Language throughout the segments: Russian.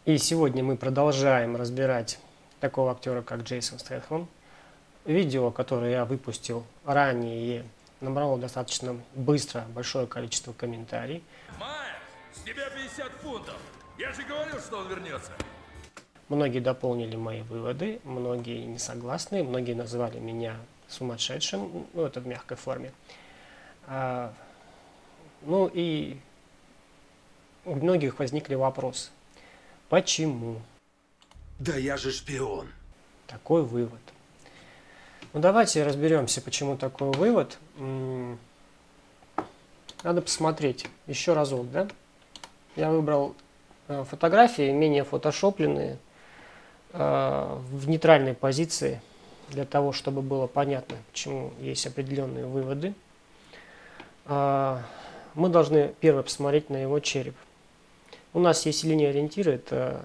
И сегодня мы продолжаем разбирать такого актера, как Джейсон Стэтхэм. Видео, которое я выпустил ранее, набрало достаточно быстро большое количество комментариев. Майк, с тебя 50 фунтов. Я же говорил, что он вернется. Многие дополнили мои выводы, многие не согласны, многие называли меня сумасшедшим, ну это в мягкой форме. Ну и у многих возникли вопросы. Почему? Да я же шпион. Такой вывод. Ну давайте разберемся, почему такой вывод. Надо посмотреть еще разок, да? Я выбрал фотографии, менее фотошопленные, в нейтральной позиции, для того, чтобы было понятно, почему есть определенные выводы. Мы должны первое посмотреть на его череп. У нас есть линия ориентира, это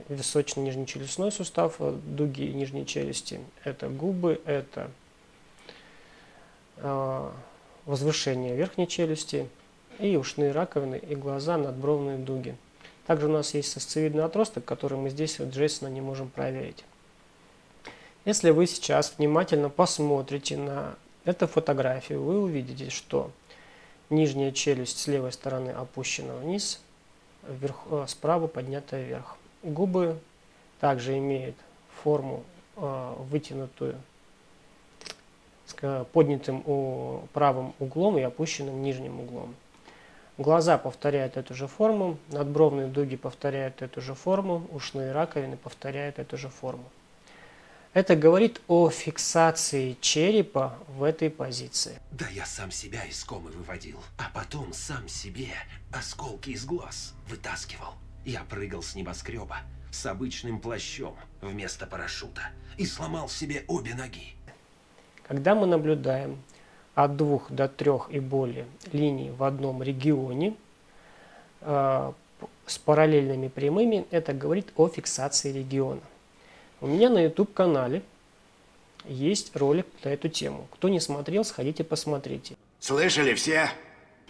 височно-нижнечелюстной сустав, дуги нижней челюсти, это губы, это возвышение верхней челюсти и ушные раковины и глаза, надбровные дуги. Также у нас есть сосцевидный отросток, который мы здесь от Джейсона не можем проверить. Если вы сейчас внимательно посмотрите на эту фотографию, вы увидите, что нижняя челюсть с левой стороны опущена вниз, справа поднятая вверх. Губы также имеют форму вытянутую, с поднятым правым углом и опущенным нижним углом. Глаза повторяют эту же форму, надбровные дуги повторяют эту же форму, ушные раковины повторяют эту же форму. Это говорит о фиксации черепа в этой позиции. Да я сам себя из комы выводил, а потом сам себе осколки из глаз вытаскивал. Я прыгал с небоскреба с обычным плащом вместо парашюта и сломал себе обе ноги. Когда мы наблюдаем от 2 до 3 и более линий в одном регионе с параллельными прямыми, это говорит о фиксации региона. У меня на YouTube-канале есть ролик на эту тему. Кто не смотрел, сходите посмотрите. Слышали все?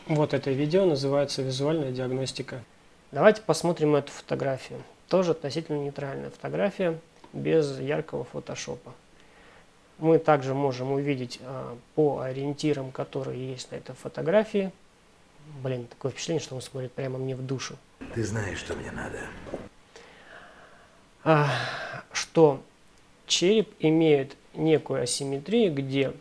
Вот это видео называется «Визуальная диагностика». Давайте посмотрим эту фотографию. Тоже относительно нейтральная фотография, без яркого фотошопа. Мы также можем увидеть по ориентирам, которые есть на этой фотографии. Блин, такое впечатление, что он смотрит прямо мне в душу. Ты знаешь, что мне надо. Что череп имеет некую асимметрию, где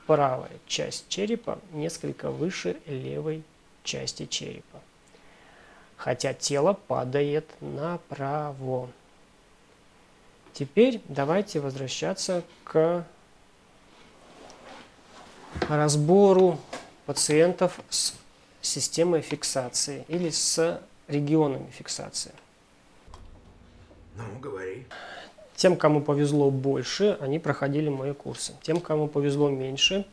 правая часть черепа несколько выше левой части черепа. Хотя тело падает направо. Теперь давайте возвращаться к разбору пациентов с системой фиксации или с регионами фиксации. Ну, говори. Тем, кому повезло больше, они проходили мои курсы. Тем, кому повезло меньше,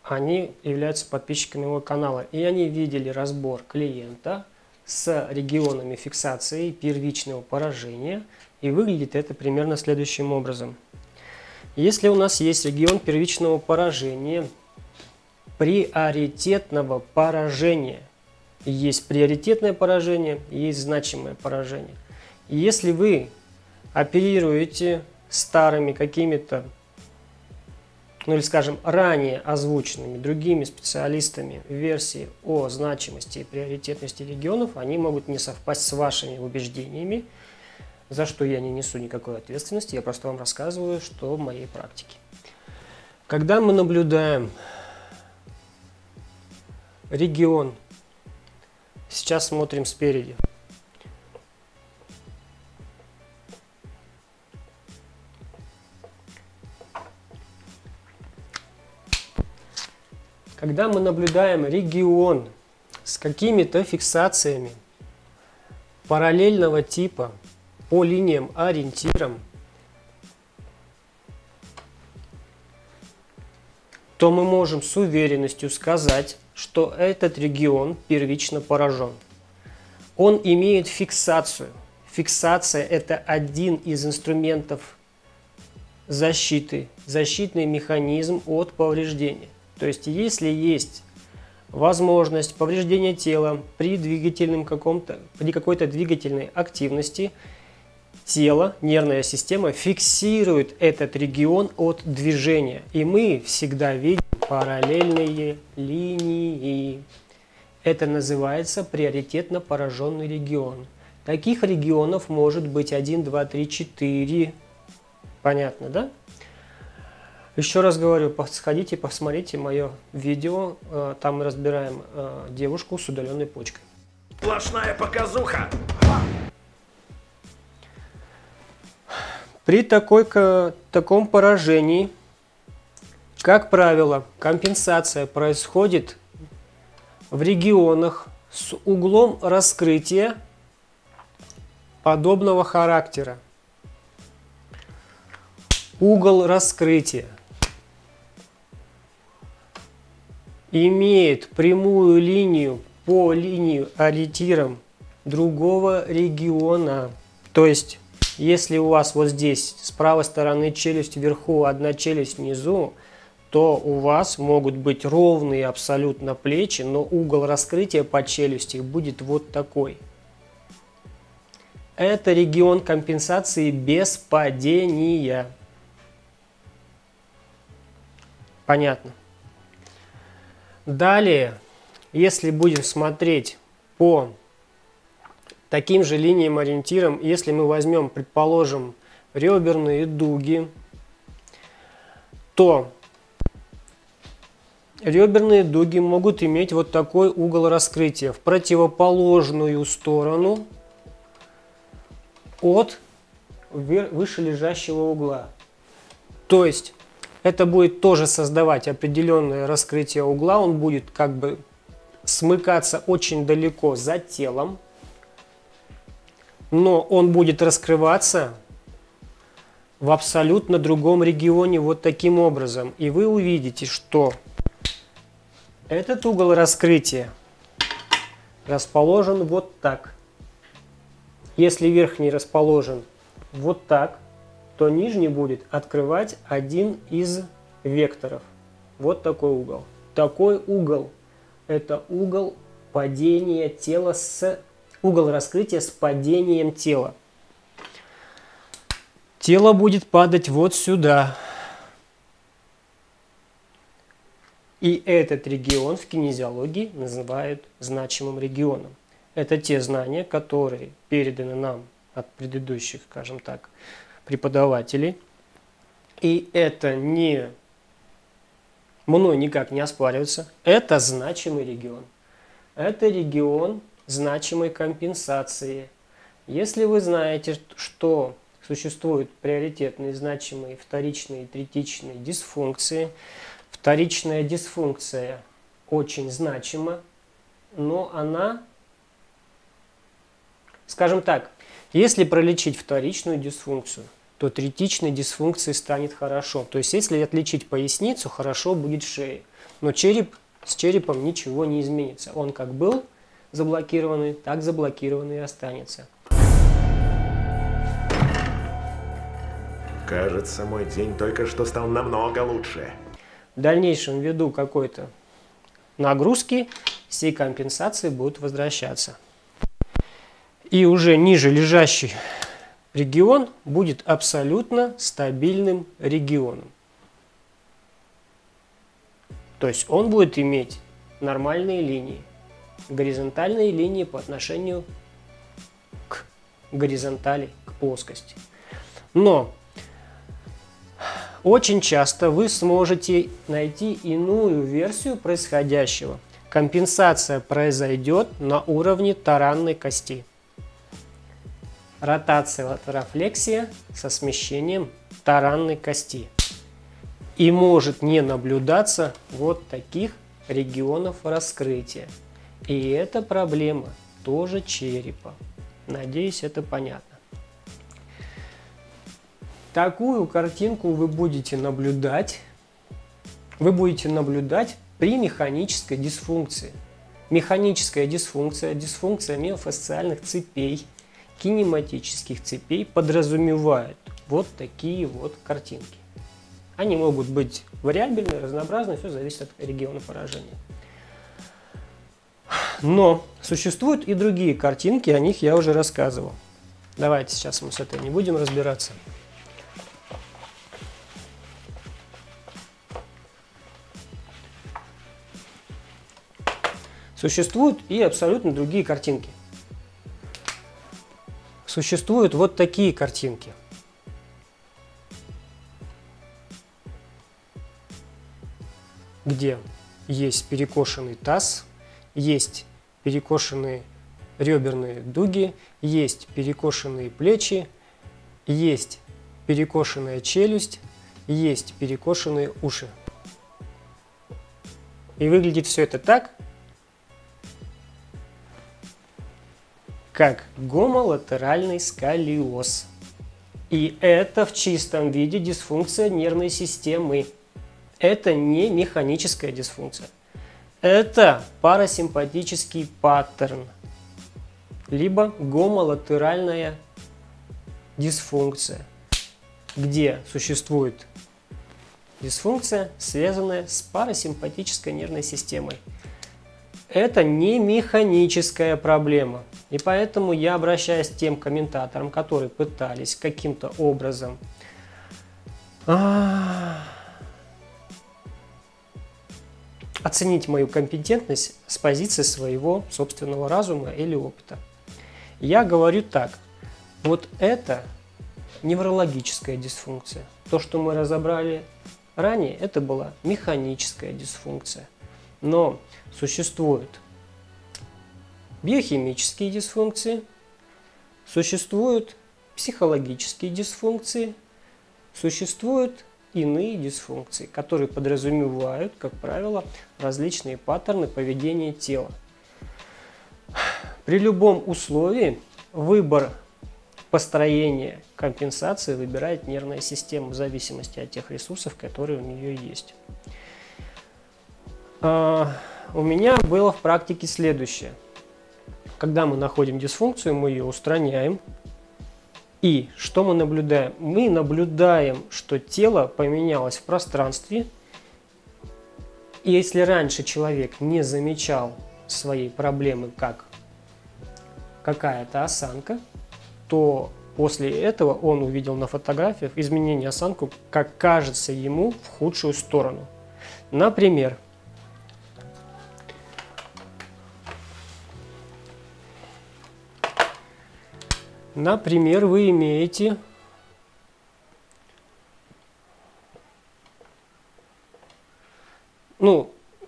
они являются подписчиками моего канала. И они видели разбор клиента с регионами фиксации первичного поражения. И выглядит это примерно следующим образом. Если у нас есть регион первичного поражения, приоритетного поражения, есть приоритетное поражение, есть значимое поражение. И если вы оперируете старыми какими-то, ну или скажем, ранее озвученными другими специалистами версии о значимости и приоритетности регионов, они могут не совпасть с вашими убеждениями, за что я не несу никакой ответственности, я просто вам рассказываю, что в моей практике. Когда мы наблюдаем регион, сейчас смотрим спереди. Когда мы наблюдаем регион с какими-то фиксациями параллельного типа по линиям ориентирам, то мы можем с уверенностью сказать, что этот регион первично поражен. Он имеет фиксацию. Фиксация – это один из инструментов защиты, защитный механизм от повреждения. То есть, если есть возможность повреждения тела при какой-то двигательной активности, тело, нервная система фиксирует этот регион от движения. И мы всегда видим параллельные линии. Это называется приоритетно пораженный регион. Таких регионов может быть 1, 2, 3, 4. Понятно, да? Еще раз говорю, сходите, посмотрите мое видео. Там мы разбираем девушку с удаленной почкой. Сплошная показуха. При таком поражении, как правило, компенсация происходит в регионах с углом раскрытия подобного характера. Угол раскрытия имеет прямую линию по линии ориентиром другого региона. То есть, если у вас вот здесь с правой стороны челюсть вверху, одна челюсть внизу, то у вас могут быть ровные абсолютно плечи, но угол раскрытия по челюсти будет вот такой. Это регион компенсации без падения. Понятно. Далее, если будем смотреть по таким же линиям ориентирам, если мы возьмем, предположим, реберные дуги, то реберные дуги могут иметь вот такой угол раскрытия в противоположную сторону от вышележащего угла. То есть это будет тоже создавать определенное раскрытие угла, он будет как бы смыкаться очень далеко за телом, но он будет раскрываться в абсолютно другом регионе вот таким образом. И вы увидите, что этот угол раскрытия расположен вот так. Если верхний расположен вот так, то нижний будет открывать один из векторов. Вот такой угол. Такой угол – это угол падения тела угол раскрытия с падением тела. Тело будет падать вот сюда. И этот регион в кинезиологии называют значимым регионом. Это те знания, которые переданы нам от предыдущих, скажем так, преподавателей. И это мной никак не оспаривается. Это значимый регион. Это регион значимой компенсации. Если вы знаете, что существуют приоритетные, значимые, вторичные, третичные дисфункции, вторичная дисфункция очень значима, но она, скажем так, если пролечить вторичную дисфункцию, то третичной дисфункции станет хорошо. То есть, если отличить поясницу, хорошо будет шея. Но с черепом ничего не изменится. Он как был заблокированный, так заблокированный и останется. Кажется, мой день только что стал намного лучше. В дальнейшем, ввиду какой-то нагрузки, все компенсации будут возвращаться. И уже ниже лежащий регион будет абсолютно стабильным регионом. То есть он будет иметь нормальные линии, горизонтальные линии по отношению к горизонтали, к плоскости. Но очень часто вы сможете найти иную версию происходящего. Компенсация произойдет на уровне таранной кости. Ротация латерофлексия со смещением таранной кости. И может не наблюдаться вот таких регионов раскрытия. И это проблема тоже черепа. Надеюсь, это понятно. Такую картинку вы будете наблюдать при механической дисфункции. Механическая дисфункция, дисфункция миофасциальных цепей, кинематических цепей подразумевает вот такие вот картинки. Они могут быть вариабельны, разнообразны, все зависит от региона поражения. Но существуют и другие картинки, о них я уже рассказывал. Давайте сейчас мы с этой не будем разбираться. Существуют и абсолютно другие картинки. Существуют вот такие картинки. Где есть перекошенный таз, есть перекошенные реберные дуги, есть перекошенные плечи, есть перекошенная челюсть, есть перекошенные уши. И выглядит все это так, как гомолатеральный сколиоз. И это в чистом виде дисфункция нервной системы. Это не механическая дисфункция. Это парасимпатический паттерн, либо гомолатеральная дисфункция, где существует дисфункция, связанная с парасимпатической нервной системой. Это не механическая проблема. И поэтому я обращаюсь к тем комментаторам, которые пытались каким-то образом оценить мою компетентность с позиции своего собственного разума или опыта. Я говорю так. Вот это неврологическая дисфункция. То, что мы разобрали ранее, это была механическая дисфункция. Но существуют биохимические дисфункции, существуют психологические дисфункции, существуют иные дисфункции, которые подразумевают, как правило, различные паттерны поведения тела. При любом условии выбор построения компенсации выбирает нервная система в зависимости от тех ресурсов, которые у нее есть. У меня было в практике следующее. Когда мы находим дисфункцию, мы ее устраняем. И что мы наблюдаем? Мы наблюдаем, что тело поменялось в пространстве. И если раньше человек не замечал своей проблемы как какая-то осанка, то после этого он увидел на фотографиях изменение осанки, как кажется ему, в худшую сторону. Например, вы имеете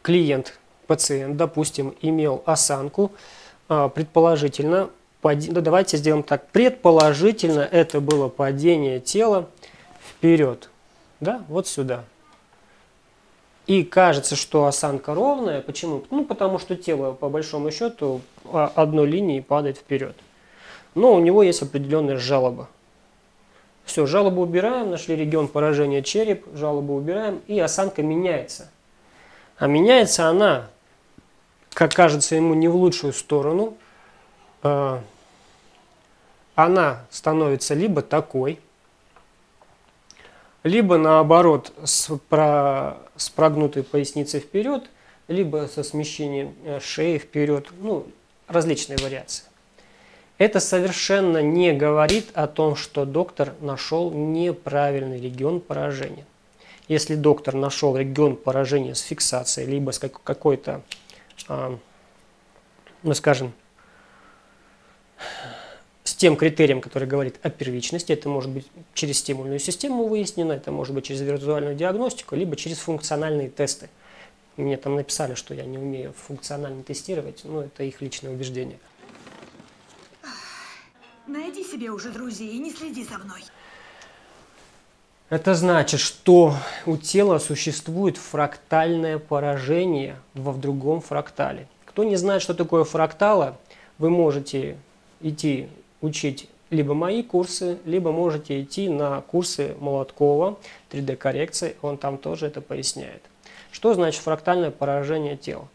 клиент, пациент, допустим, имел осанку, предположительно, давайте сделаем так, предположительно это было падение тела вперед, да, вот сюда. И кажется, что осанка ровная. Почему? Потому что тело, по большому счету, одной линией падает вперед. Но у него есть определенная жалоба. Все, жалобу убираем, нашли регион поражения череп, жалобу убираем, и осанка меняется. А меняется она, как кажется ему, не в лучшую сторону. Она становится либо такой, либо наоборот с прогнутой поясницей вперед, либо со смещением шеи вперед. Различные вариации. Это совершенно не говорит о том, что доктор нашел неправильный регион поражения. Если доктор нашел регион поражения с фиксацией, либо с какой-то, скажем, с тем критерием, который говорит о первичности, это может быть через стимульную систему выяснено, это может быть через визуальную диагностику, либо через функциональные тесты. Мне там написали, что я не умею функционально тестировать, но это их личное убеждение. Найди себе уже друзей и не следи за мной. Это значит, что у тела существует фрактальное поражение в другом фрактале. Кто не знает, что такое фракталы, вы можете идти учить либо мои курсы, либо можете идти на курсы Молоткова 3D-коррекции, он там тоже это поясняет. Что значит фрактальное поражение тела?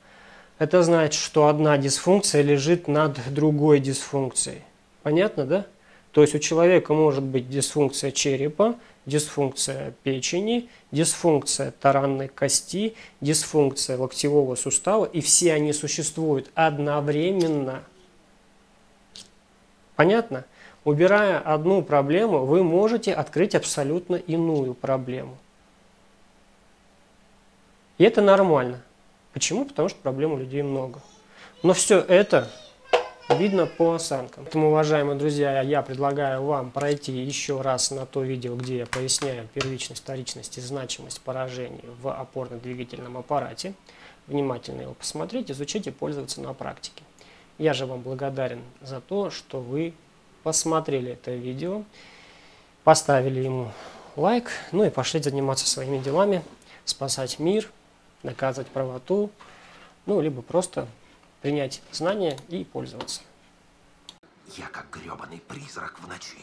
Это значит, что одна дисфункция лежит над другой дисфункцией. Понятно, да? То есть у человека может быть дисфункция черепа, дисфункция печени, дисфункция таранной кости, дисфункция локтевого сустава, и все они существуют одновременно. Понятно? Убирая одну проблему, вы можете открыть абсолютно иную проблему. И это нормально. Почему? Потому что проблем у людей много. Но все это видно по осанкам. Поэтому, уважаемые друзья, я предлагаю вам пройти еще раз на то видео, где я поясняю первичность, вторичность и значимость поражений в опорно-двигательном аппарате. Внимательно его посмотреть, изучить и пользоваться на практике. Я же вам благодарен за то, что вы посмотрели это видео, поставили ему лайк, ну и пошли заниматься своими делами, спасать мир, доказывать правоту, ну либо просто принять знания и пользоваться. Я как гребаный призрак в ночи.